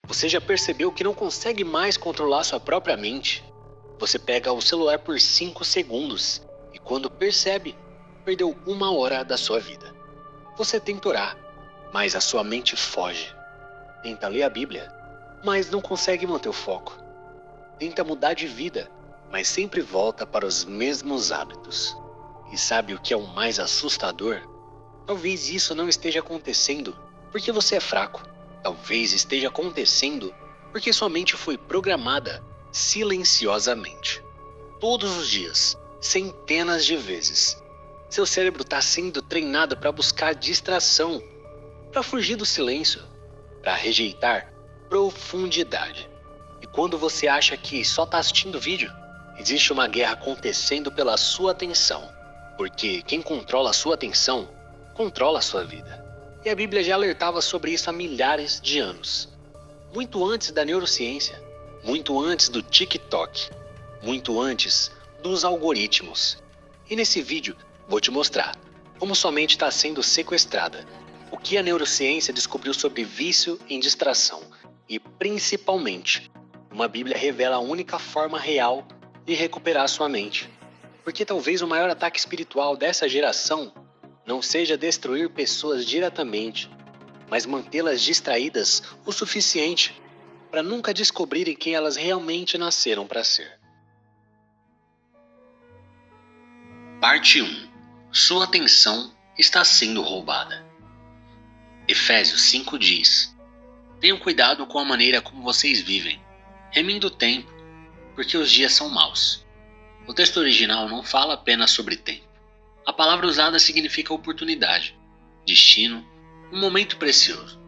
Você já percebeu que não consegue mais controlar sua própria mente? Você pega o celular por 5 segundos e quando percebe, perdeu 1 hora da sua vida. Você tenta orar, mas a sua mente foge. Tenta ler a Bíblia, mas não consegue manter o foco. Tenta mudar de vida, mas sempre volta para os mesmos hábitos. E sabe o que é o mais assustador? Talvez isso não esteja acontecendo porque você é fraco. Talvez esteja acontecendo porque sua mente foi programada silenciosamente. Todos os dias, centenas de vezes. Seu cérebro está sendo treinado para buscar distração, para fugir do silêncio, para rejeitar profundidade. E quando você acha que só está assistindo vídeo, existe uma guerra acontecendo pela sua atenção. Porque quem controla a sua atenção, controla a sua vida. E a Bíblia já alertava sobre isso há milhares de anos. Muito antes da neurociência, muito antes do TikTok, muito antes dos algoritmos. E nesse vídeo vou te mostrar como sua mente está sendo sequestrada, o que a neurociência descobriu sobre vício em distração e, principalmente, uma Bíblia revela a única forma real de recuperar sua mente. Porque talvez o maior ataque espiritual dessa geração não seja destruir pessoas diretamente, mas mantê-las distraídas o suficiente para nunca descobrirem quem elas realmente nasceram para ser. Parte 1. Sua atenção está sendo roubada. Efésios 5 diz: Tenham cuidado com a maneira como vocês vivem, remindo o tempo, porque os dias são maus. O texto original não fala apenas sobre tempo. A palavra usada significa oportunidade, destino, um momento precioso.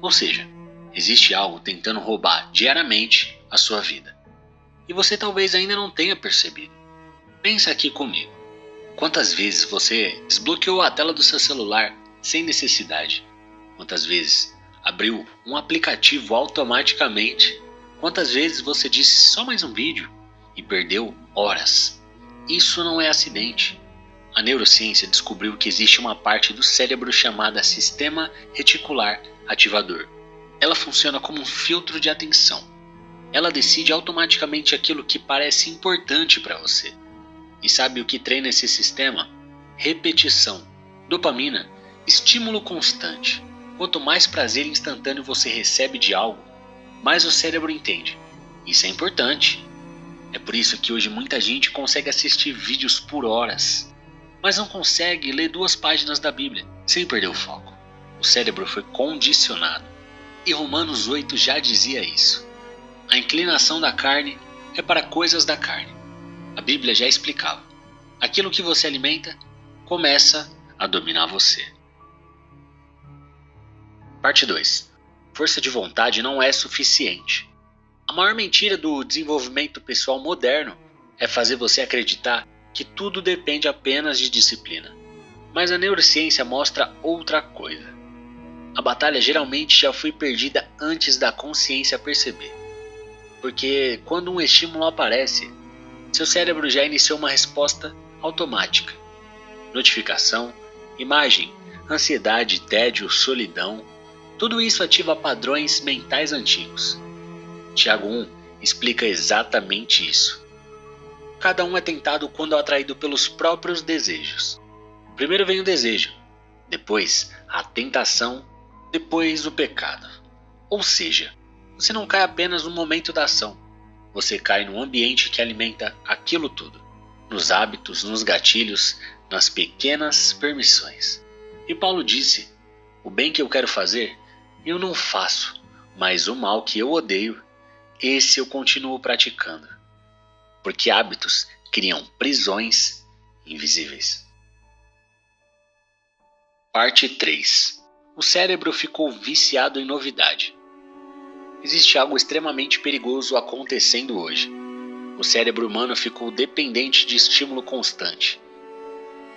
Ou seja, existe algo tentando roubar diariamente a sua vida. E você talvez ainda não tenha percebido. Pensa aqui comigo. Quantas vezes você desbloqueou a tela do seu celular sem necessidade? Quantas vezes abriu um aplicativo automaticamente? Quantas vezes você disse só mais um vídeo e perdeu horas? Isso não é acidente. A neurociência descobriu que existe uma parte do cérebro chamada sistema reticular ativador. Ela funciona como um filtro de atenção. Ela decide automaticamente aquilo que parece importante para você. E sabe o que treina esse sistema? Repetição, dopamina, estímulo constante. Quanto mais prazer instantâneo você recebe de algo, mais o cérebro entende. Isso é importante. É por isso que hoje muita gente consegue assistir vídeos por horas, mas não consegue ler 2 páginas da Bíblia sem perder o foco. O cérebro foi condicionado. E Romanos 8 já dizia isso. A inclinação da carne é para coisas da carne. A Bíblia já explicava. Aquilo que você alimenta começa a dominar você. Parte 2. Força de vontade não é suficiente. A maior mentira do desenvolvimento pessoal moderno é fazer você acreditar que tudo depende apenas de disciplina. Mas a neurociência mostra outra coisa. A batalha geralmente já foi perdida antes da consciência perceber. Porque quando um estímulo aparece, seu cérebro já iniciou uma resposta automática. Notificação, imagem, ansiedade, tédio, solidão, tudo isso ativa padrões mentais antigos. Tiago 1 explica exatamente isso. Cada um é tentado quando é atraído pelos próprios desejos. Primeiro vem o desejo, depois a tentação, depois o pecado. Ou seja, você não cai apenas no momento da ação, você cai no ambiente que alimenta aquilo tudo, nos hábitos, nos gatilhos, nas pequenas permissões. E Paulo disse: o bem que eu quero fazer, eu não faço, mas o mal que eu odeio, esse eu continuo praticando. Porque hábitos criam prisões invisíveis. Parte 3. O cérebro ficou viciado em novidade. Existe algo extremamente perigoso acontecendo hoje. O cérebro humano ficou dependente de estímulo constante.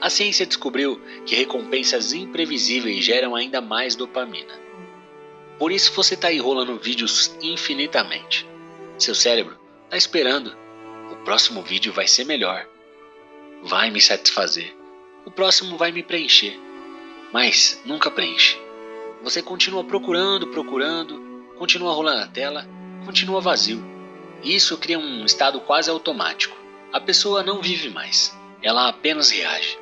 A ciência descobriu que recompensas imprevisíveis geram ainda mais dopamina. Por isso você está aí rolando vídeos infinitamente. Seu cérebro está esperando. O próximo vídeo vai ser melhor. Vai me satisfazer. O próximo vai me preencher. Mas nunca preenche. Você continua procurando, continua rolando a tela, continua vazio. E isso cria um estado quase automático. A pessoa não vive mais, ela apenas reage.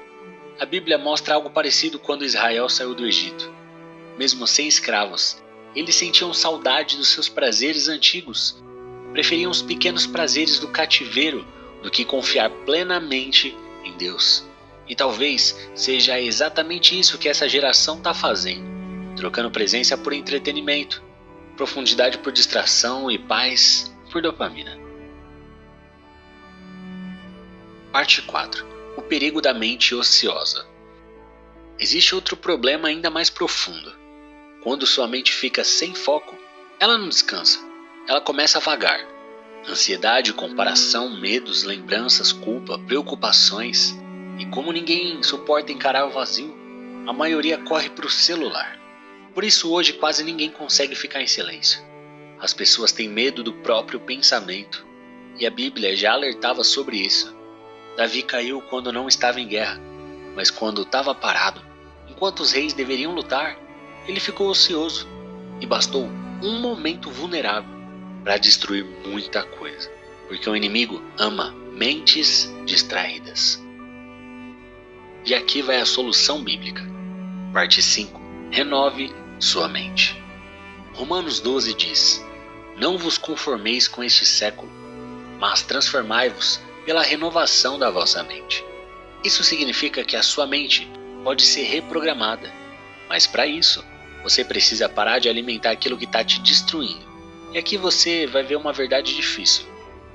A Bíblia mostra algo parecido quando Israel saiu do Egito. Mesmo sem escravos, eles sentiam saudade dos seus prazeres antigos. Preferiam os pequenos prazeres do cativeiro do que confiar plenamente em Deus. E talvez seja exatamente isso que essa geração está fazendo, trocando presença por entretenimento, profundidade por distração e paz por dopamina. Parte 4. O perigo da mente ociosa. Existe outro problema ainda mais profundo. Quando sua mente fica sem foco, ela não descansa. Ela começa a vagar. Ansiedade, comparação, medos, lembranças, culpa, preocupações. E como ninguém suporta encarar o vazio, a maioria corre para o celular. Por isso hoje quase ninguém consegue ficar em silêncio. As pessoas têm medo do próprio pensamento. E a Bíblia já alertava sobre isso. Davi caiu quando não estava em guerra, mas quando estava parado, enquanto os reis deveriam lutar, ele ficou ocioso. E bastou um momento vulnerável para destruir muita coisa. Porque o inimigo ama mentes distraídas. E aqui vai a solução bíblica. Parte 5. Renove sua mente. Romanos 12 diz: Não vos conformeis com este século, mas transformai-vos pela renovação da vossa mente. Isso significa que a sua mente pode ser reprogramada, mas para isso, você precisa parar de alimentar aquilo que está te destruindo. E aqui você vai ver uma verdade difícil.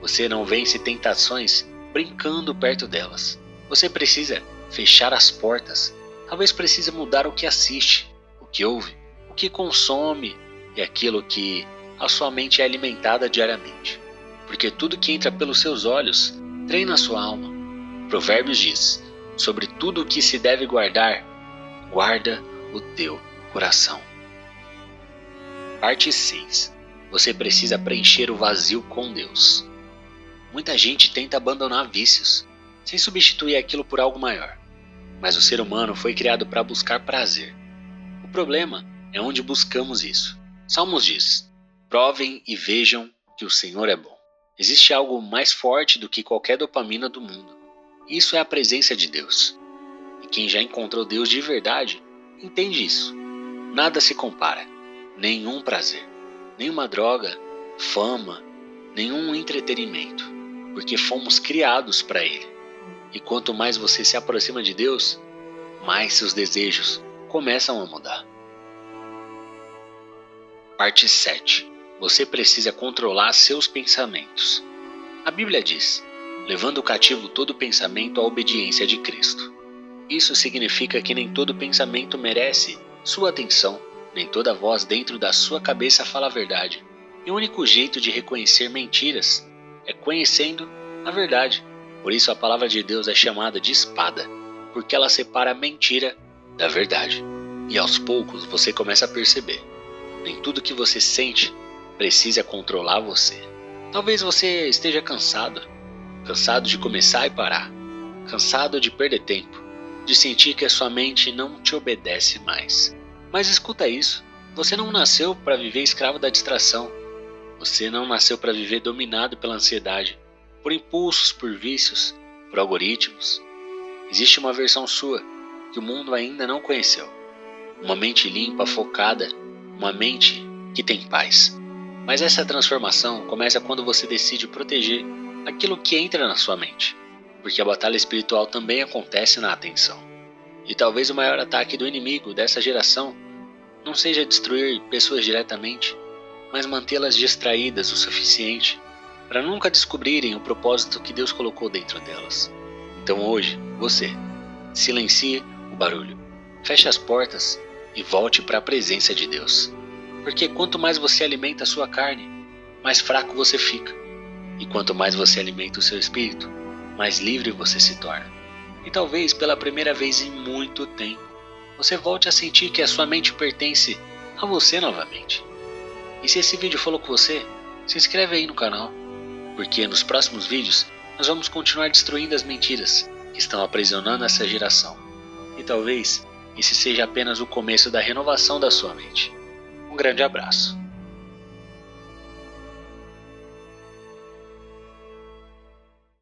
Você não vence tentações brincando perto delas. Você precisa fechar as portas. Talvez precise mudar o que assiste, o que ouve, o que consome e aquilo que a sua mente é alimentada diariamente. Porque tudo que entra pelos seus olhos treina a sua alma. Provérbios diz: sobre tudo o que se deve guardar, guarda o teu coração. Parte 6. Você precisa preencher o vazio com Deus. Muita gente tenta abandonar vícios, sem substituir aquilo por algo maior. Mas o ser humano foi criado para buscar prazer. O problema é onde buscamos isso. Salmos diz: provem e vejam que o Senhor é bom. Existe algo mais forte do que qualquer dopamina do mundo. Isso é a presença de Deus. E quem já encontrou Deus de verdade, entende isso. Nada se compara. Nenhum prazer. Nenhuma droga, fama, nenhum entretenimento. Porque fomos criados para Ele. E quanto mais você se aproxima de Deus, mais seus desejos começam a mudar. Parte 7. Você precisa controlar seus pensamentos. A Bíblia diz: levando cativo todo pensamento à obediência de Cristo. Isso significa que nem todo pensamento merece sua atenção, nem toda voz dentro da sua cabeça fala a verdade. E o único jeito de reconhecer mentiras é conhecendo a verdade. Por isso a palavra de Deus é chamada de espada, porque ela separa a mentira da verdade. E aos poucos você começa a perceber: nem tudo que você sente precisa controlar você. Talvez você esteja cansado de começar e parar, cansado de perder tempo, de sentir que a sua mente não te obedece mais. Mas escuta isso, você não nasceu para viver escravo da distração, você não nasceu para viver dominado pela ansiedade, por impulsos, por vícios, por algoritmos. Existe uma versão sua que o mundo ainda não conheceu, uma mente limpa, focada, uma mente que tem paz. Mas essa transformação começa quando você decide proteger aquilo que entra na sua mente, porque a batalha espiritual também acontece na atenção. E talvez o maior ataque do inimigo dessa geração não seja destruir pessoas diretamente, mas mantê-las distraídas o suficiente para nunca descobrirem o propósito que Deus colocou dentro delas. Então hoje, você, silencie o barulho, feche as portas e volte para a presença de Deus. Porque quanto mais você alimenta a sua carne, mais fraco você fica. E quanto mais você alimenta o seu espírito, mais livre você se torna. E talvez pela primeira vez em muito tempo, você volte a sentir que a sua mente pertence a você novamente. E se esse vídeo falou com você, se inscreve aí no canal, porque nos próximos vídeos nós vamos continuar destruindo as mentiras que estão aprisionando essa geração. E talvez esse seja apenas o começo da renovação da sua mente. Um grande abraço.